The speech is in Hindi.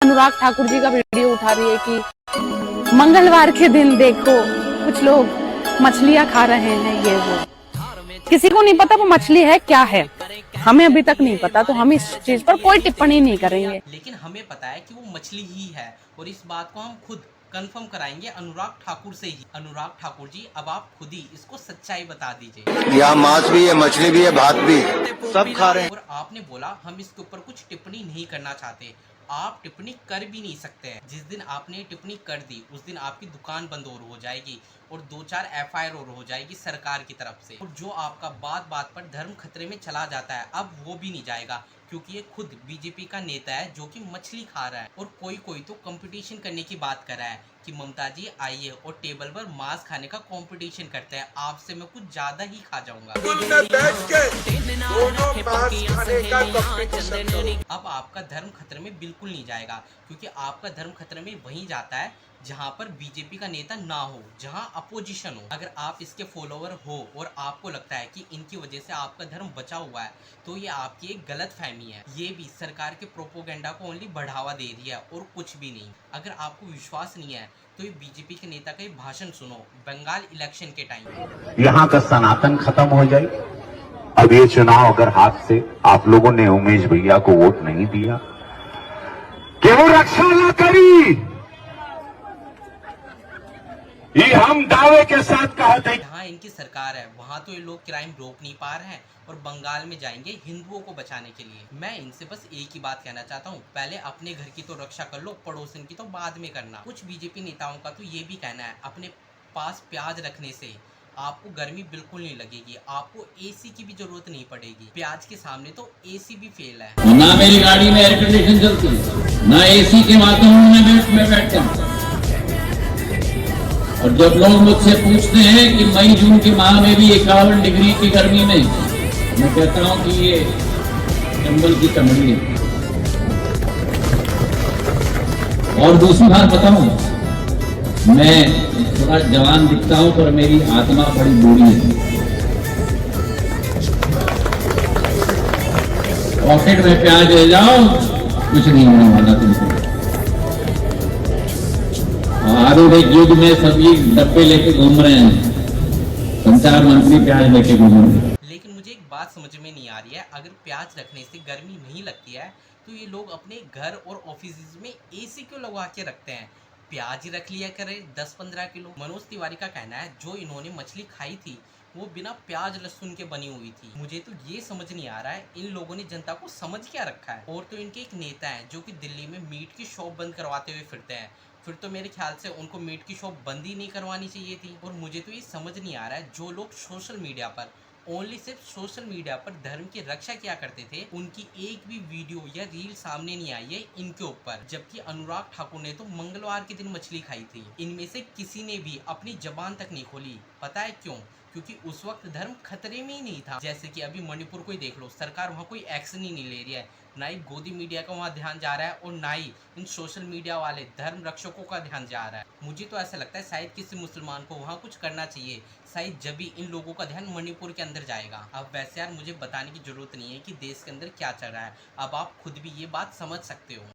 अनुराग ठाकुर जी का वीडियो उठा रही है कि मंगलवार के दिन देखो कुछ लोग मछलियां खा रहे हैं, ये वो। किसी को नहीं पता वो मछली है क्या है, हमें अभी तक नहीं पता, तो हम इस चीज पर कोई टिप्पणी नहीं करेंगे। लेकिन हमें पता है कि वो मछली ही है और इस बात को हम खुद कंफर्म कराएंगे अनुराग ठाकुर से ही। अनुराग ठाकुर जी, अब आप खुद ही इसको सच्चाई बता दीजिए। यहाँ मांस भी है, मछली भी है, भात भी है, सब खा रहे हैं। और आपने बोला हम इसके ऊपर कुछ टिप्पणी नहीं करना चाहते। आप टिप्पणी कर भी नहीं सकते हैं। जिस दिन आपने टिप्पणी कर दी उस दिन आपकी दुकान बंद और हो जाएगी और 2-4 एफआईआर और हो जाएगी सरकार की तरफ से। और जो आपका बात बात पर धर्म खतरे में चला जाता है, अब वो भी नहीं जाएगा, क्योंकि ये खुद बीजेपी का नेता है जो कि मछली खा रहा है। और कोई तो कंपटीशन करने की बात कर रहा है कि ममता जी आइए और टेबल पर मांस खाने का कंपटीशन करते हैं, आपसे मैं कुछ ज्यादा ही खा जाऊंगा। अब आपका धर्म खतरे में बिल्कुल नहीं जाएगा, क्योंकि आपका धर्म खतरे में वहीं जाता है जहां पर बीजेपी का नेता ना हो, जहां अपोजिशन हो। अगर आप इसके फॉलोवर हो और आपको लगता है कि इनकी वजह से आपका धर्म बचा हुआ है, तो ये आपकी एक गलत फहमी है। ये भी सरकार के प्रोपोगेंडा को ओनली बढ़ावा दे रही है और कुछ भी नहीं। अगर आपको विश्वास नहीं है तो ये बीजेपी के नेता का ही भाषण सुनो बंगाल इलेक्शन के टाइम। यहाँ का सनातन खत्म हो जाए। अब ये चुनाव अगर हाथ से आप लोगों ने उमेश भैया को वोट नहीं दिया कि वो रक्षा न करी, ये हम दावे के साथ कहते हैं। जहाँ इनकी सरकार है वहाँ तो ये लोग क्राइम रोक नहीं पा रहे हैं और बंगाल में जाएंगे हिंदुओं को बचाने के लिए। मैं इनसे बस एक ही बात कहना चाहता हूँ, पहले अपने घर की तो रक्षा कर लो, पड़ोसन की तो बाद में करना। कुछ बीजेपी नेताओं का तो ये भी कहना है अपने पास प्याज रखने से आपको गर्मी बिल्कुल नहीं लगेगी, आपको एसी की भी जरूरत नहीं पड़ेगी। प्याज के सामने तो एसी भी फेल है। ना मेरी गाड़ी में एयर कंडीशन चलती, ना एसी के माध्यम में बैठता हूँ। और जब लोग मुझसे पूछते हैं कि मई जून के माह में भी 51 डिग्री की गर्मी में, मैं कहता हूं कि ये जंगल की चमड़ी है। और दूसरी बात बताऊं, मैं थोड़ा जवान दिखता हूं पर मेरी आत्मा बड़ी बूढ़ी है। पॉकेट में प्याज ले जाओ, कुछ नहीं होने वाला तुमको। आधुनिक युग में सभी डब्बे लेके घूम रहे हैं, संचार मंत्री प्याज लेके घूम रहे हैं। लेकिन मुझे एक बात समझ में नहीं आ रही है, अगर प्याज रखने से गर्मी नहीं लगती है तो ये लोग अपने घर और ऑफिस में एसी क्यों लगवा के रखते हैं? प्याज ही रख लिया करे 10-15 किलो। मनोज तिवारी का कहना है जो इन्होंने मछली खाई थी वो बिना प्याज लहसुन के बनी हुई थी। मुझे तो ये समझ नहीं आ रहा है इन लोगों ने जनता को समझ क्या रखा है। और तो इनके एक नेता हैं जो कि दिल्ली में मीट की शॉप बंद करवाते हुए फिरते हैं, फिर तो मेरे ख्याल से उनको मीट की शॉप बंद ही नहीं करवानी चाहिए थी। और मुझे तो ये समझ नहीं आ रहा है जो लोग सोशल मीडिया पर ओनली सिर्फ सोशल मीडिया पर धर्म की रक्षा किया करते थे, उनकी एक भी वीडियो या रील सामने नहीं आई है इनके ऊपर। जबकि अनुराग ठाकुर ने तो मंगलवार के दिन मछली खाई थी। इनमें से किसी ने भी अपनी जबान तक नहीं खोली। पता है क्यों? क्योंकि उस वक्त धर्म खतरे में ही नहीं था। जैसे कि अभी मणिपुर को ही देख लो, सरकार वहाँ कोई एक्शन ही नहीं ले रही है, ना ही गोदी मीडिया का वहाँ ध्यान जा रहा है और ना ही इन सोशल मीडिया वाले धर्म रक्षकों का ध्यान जा रहा है। मुझे तो ऐसा लगता है शायद किसी मुसलमान को वहाँ कुछ करना चाहिए, शायद जब भी इन लोगों का ध्यान मणिपुर के अंदर जाएगा। अब वैसे यार मुझे बताने की जरूरत नहीं है कि देश के अंदर क्या चल रहा है, अब आप खुद भी ये बात समझ सकते हो।